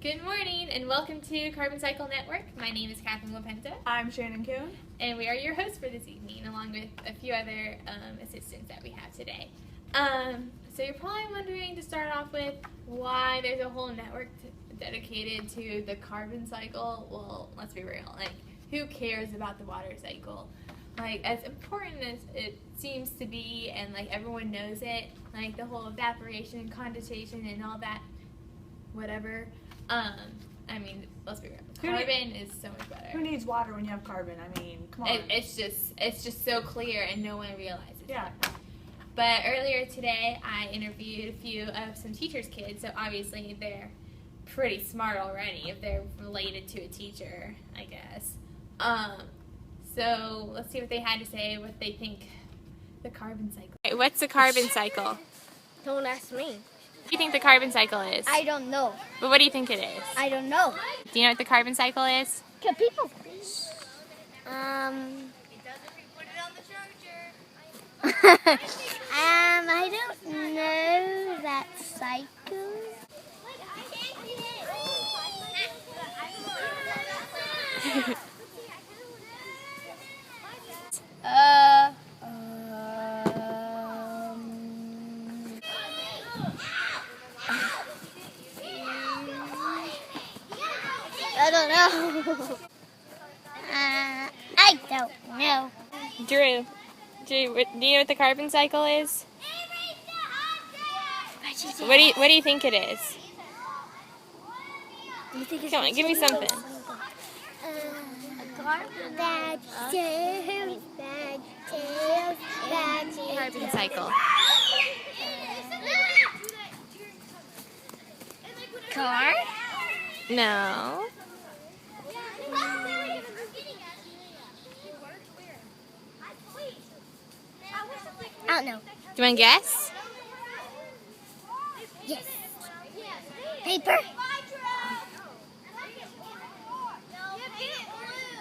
Good morning and welcome to Carbon Cycle Network. My name is Catherine Lapenta. I'm Shannon Kuhn. And we are your hosts for this evening, along with a few other assistants that we have today. So you're probably wondering to start off with why there's a whole network dedicated to the carbon cycle. Well, let's be real. Like, who cares about the water cycle? Like, as important as it seems to be, and like everyone knows it, like the whole evaporation and condensation and all that, whatever. I mean, let's be real. Carbon is so much better. Who needs water when you have carbon? I mean, come on. It's just so clear, and no one realizes. Yeah. But earlier today, I interviewed a few of some teachers' kids, so obviously they're pretty smart already if they're related to a teacher, I guess. So let's see what they had to say, what they think the carbon cycle. What's the carbon cycle? Don't ask me. What do you think the carbon cycle is? I don't know. But what do you think it is? I don't know. Do you know what the carbon cycle is? Can people? I don't know that cycle. I don't know. I don't know. Drew, do you know what the carbon cycle is? What do you think it is? Come on, give me something. Bad tails, bad tails, bad tails. Carbon cycle. Car? No. I don't know. Do you want to guess? Yes. Paper?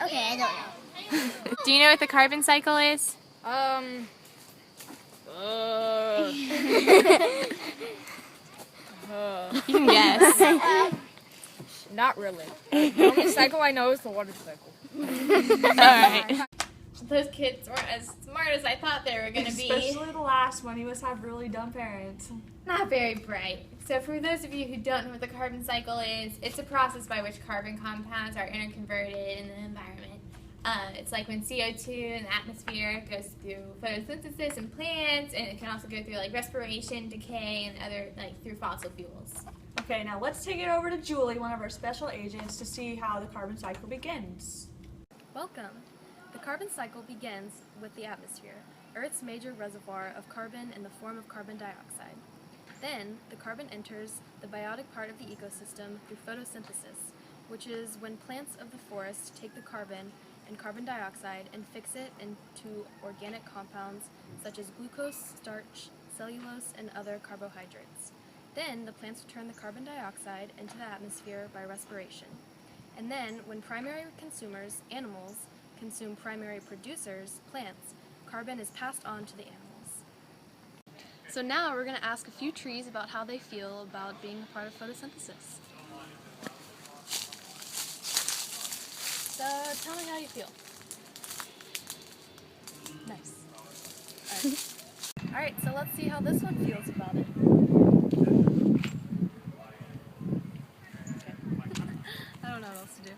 Okay, I don't know. Do you know what the carbon cycle is? You can guess. Not really. The only cycle I know is the water cycle. Alright. Those kids weren't as smart as I thought they were going to be. Especially the last one. You must have really dumb parents. Not very bright. So for those of you who don't know what the carbon cycle is, it's a process by which carbon compounds are interconverted in the environment. It's like when CO2 in the atmosphere goes through photosynthesis in plants, and it can also go through like respiration, decay, and other like through fossil fuels. Okay, now let's take it over to Julie, one of our special agents, to see how the carbon cycle begins. Welcome. The carbon cycle begins with the atmosphere, Earth's major reservoir of carbon in the form of carbon dioxide. Then, the carbon enters the biotic part of the ecosystem through photosynthesis, which is when plants of the forest take the carbon and carbon dioxide and fix it into organic compounds such as glucose, starch, cellulose, and other carbohydrates. Then, the plants return the carbon dioxide into the atmosphere by respiration. And then, when primary consumers, animals, consume primary producers, plants, carbon is passed on to the animals. So now we're going to ask a few trees about how they feel about being a part of photosynthesis. So tell me how you feel. Nice. Alright, so let's see how this one feels about it. Okay. I don't know what else to do.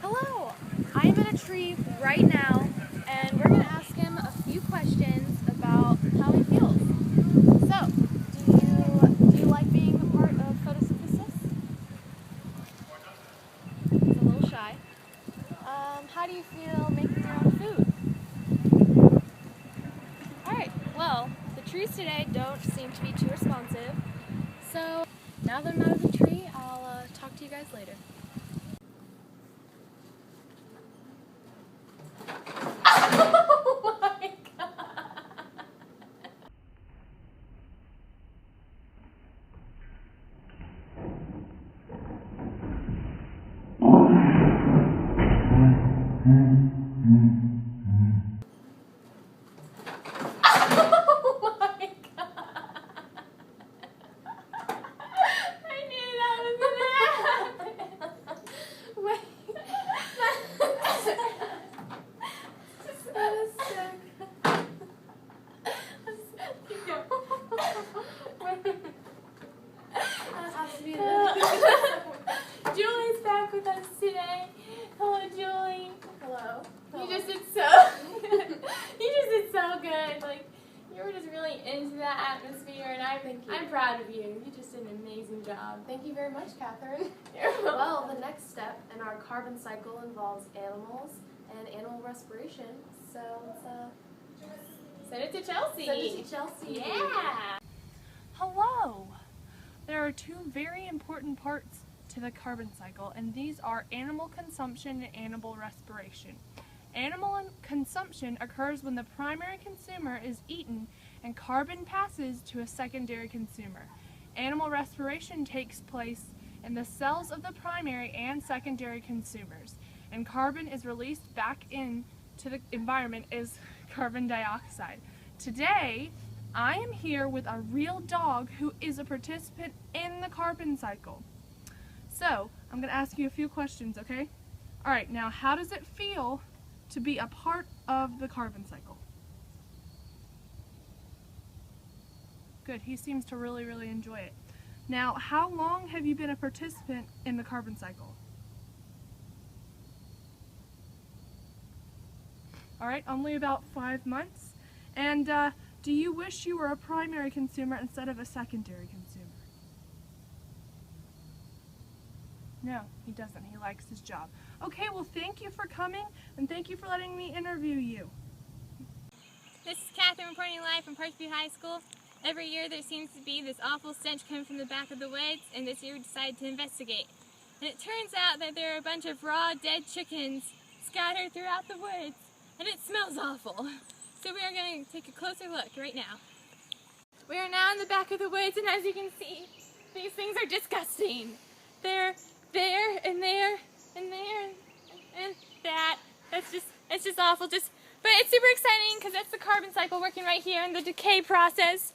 Hello! I'm in a tree right now, and we're going to ask him a few questions about how he feels. So, do you like being a part of photosynthesis? He's a little shy. How do you feel making your own food? Alright, well, the trees today don't seem to be too responsive, so now that I'm out of the tree, I'll talk to you guys later. Oh my god! Oh my god! I knew Hello. You just did so. You just did so good. Like you were just really into that atmosphere, and I'm proud of you. You just did an amazing job. Thank you very much, Catherine. You're welcome. Well, the next step in our carbon cycle involves animals and animal respiration. So let's Send it to Chelsea. send it to Chelsea. Yeah. Hello! There are two very important parts to the carbon cycle, and these are animal consumption and animal respiration. Animal consumption occurs when the primary consumer is eaten and carbon passes to a secondary consumer. Animal respiration takes place in the cells of the primary and secondary consumers, and carbon is released back into the environment as carbon dioxide. Today, I am here with a real dog who is a participant in the carbon cycle. So, I'm going to ask you a few questions, okay? Alright, now how does it feel to be a part of the carbon cycle? Good, he seems to really enjoy it. Now, how long have you been a participant in the carbon cycle? Alright, only about 5 months. And do you wish you were a primary consumer instead of a secondary consumer? No, he doesn't. He likes his job. Okay, well thank you for coming, and thank you for letting me interview you. This is Catherine reporting live from Parkview High School. Every year there seems to be this awful stench coming from the back of the woods, and this year we decided to investigate. And it turns out that there are a bunch of raw, dead chickens scattered throughout the woods, and it smells awful. So we are going to take a closer look right now. We are now in the back of the woods, and as you can see, these things are disgusting. They're there, and there, and there, and that. It's just awful. But it's super exciting because that's the carbon cycle working right here in the decay process.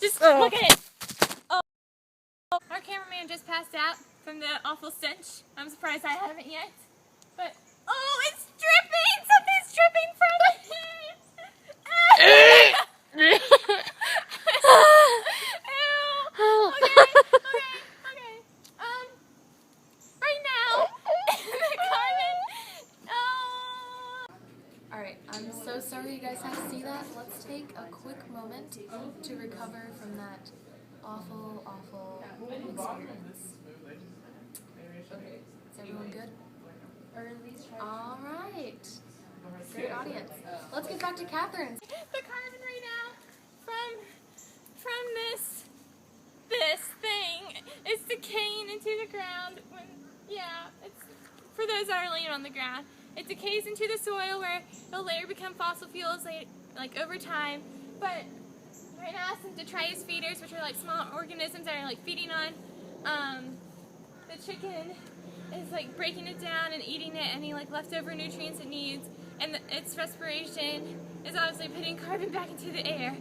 Just look at it. Oh. Our cameraman just passed out from the awful stench. I'm surprised I haven't yet. But, oh, it's dripping! Something's dripping from it! Ew. Okay. Right now, the carbon. Oh. Alright, I'm so sorry you guys had to see that. Let's take a quick moment to recover from that awful experience. Is everyone good? Alright. Great audience. Let's get back to Catherine. The carbon right now from this thing is decaying into the ground. It's for those that are laying on the ground. It decays into the soil where it'll later become fossil fuels like over time. But right now some detritus feeders, which are like small organisms that are like feeding on the chicken, is like breaking it down and eating it, any like leftover nutrients it needs, and its respiration is obviously putting carbon back into the air.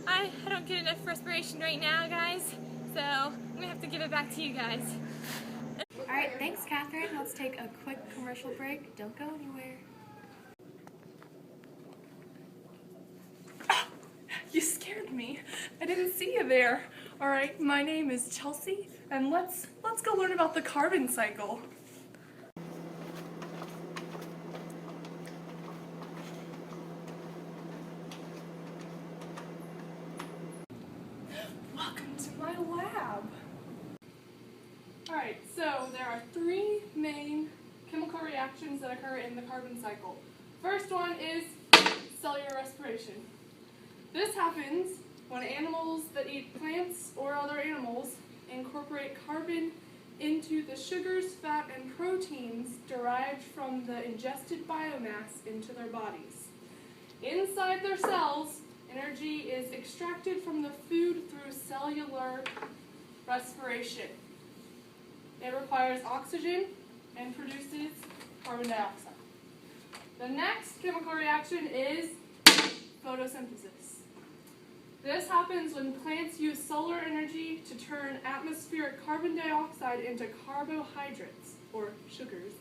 I don't get enough respiration right now, guys, so I'm gonna have to give it back to you guys. Alright, thanks Catherine. Let's take a quick commercial break. Don't go anywhere. You scared me. I didn't see you there. Alright, my name is Chelsea, and let's go learn about the carbon cycle. Welcome to my lab. Alright, so there are 3 main chemical reactions that occur in the carbon cycle. First one is cellular respiration. This happens when animals that eat plants or other animals incorporate carbon into the sugars, fat, and proteins derived from the ingested biomass into their bodies. Inside their cells, energy is extracted from the food through cellular respiration. It requires oxygen and produces carbon dioxide. The next chemical reaction is photosynthesis. This happens when plants use solar energy to turn atmospheric carbon dioxide into carbohydrates, or sugars.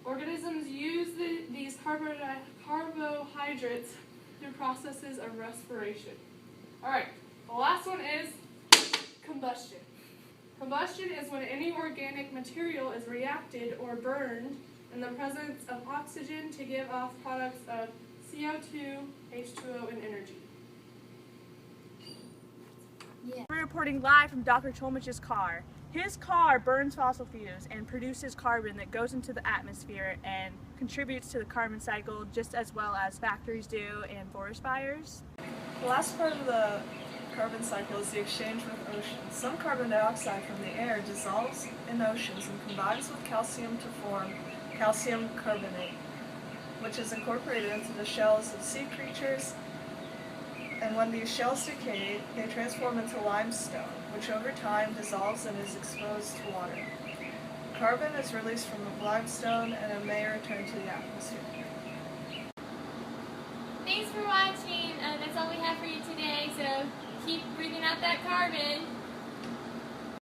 Organisms use these carbohydrates through processes of respiration. Alright, the last one is combustion. Combustion is when any organic material is reacted or burned in the presence of oxygen to give off products of CO2, H2O, and energy. We're reporting live from Dr. Cholmich's car. His car burns fossil fuels and produces carbon that goes into the atmosphere and contributes to the carbon cycle just as well as factories do and forest fires. The last part of the carbon cycle is the exchange with oceans. Some carbon dioxide from the air dissolves in oceans and combines with calcium to form calcium carbonate, which is incorporated into the shells of sea creatures. And when these shells decay, they transform into limestone, which over time dissolves and is exposed to water. Carbon is released from the limestone and it may return to the atmosphere. Thanks for watching. That's all we have for you today. So keep breathing out that carbon.